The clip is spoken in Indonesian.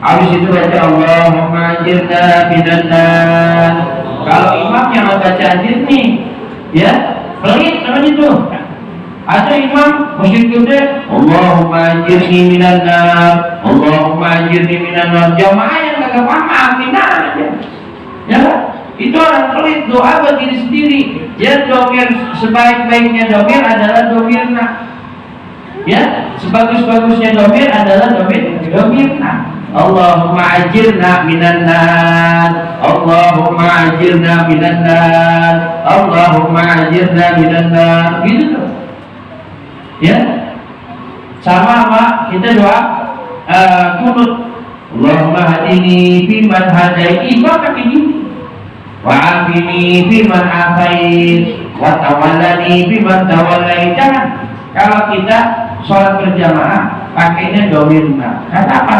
Habis itu baca Allahumma ajirna minan nar. Kalau imam yang baca ajir nih, ya pelit namanya itu. Ada imam musyrik gede, Allahumma ajirni minan nar, Allahumma ajirni minan nar. Jamaah yang kagak paham, amin aja. Ya, itu orang pelit, doa buat diri sendiri. Ya, domir sebaik-baiknya domir adalah domirna. Ya, sebagus-bagusnya domir adalah domirna. Allahumma ajirna minan nar, Allahumma ajirna minan nar, Allahumma ajirna minan nar. Gitu tuh. Ya, sama kita doa kunut. Allahumma hadini biman hadai, imam kaki gini. Wa afini biman afait, wa tawallani biman tawallai. Jangan. Kalau kita sholat berjamaah pakainya domirna. Kata apa?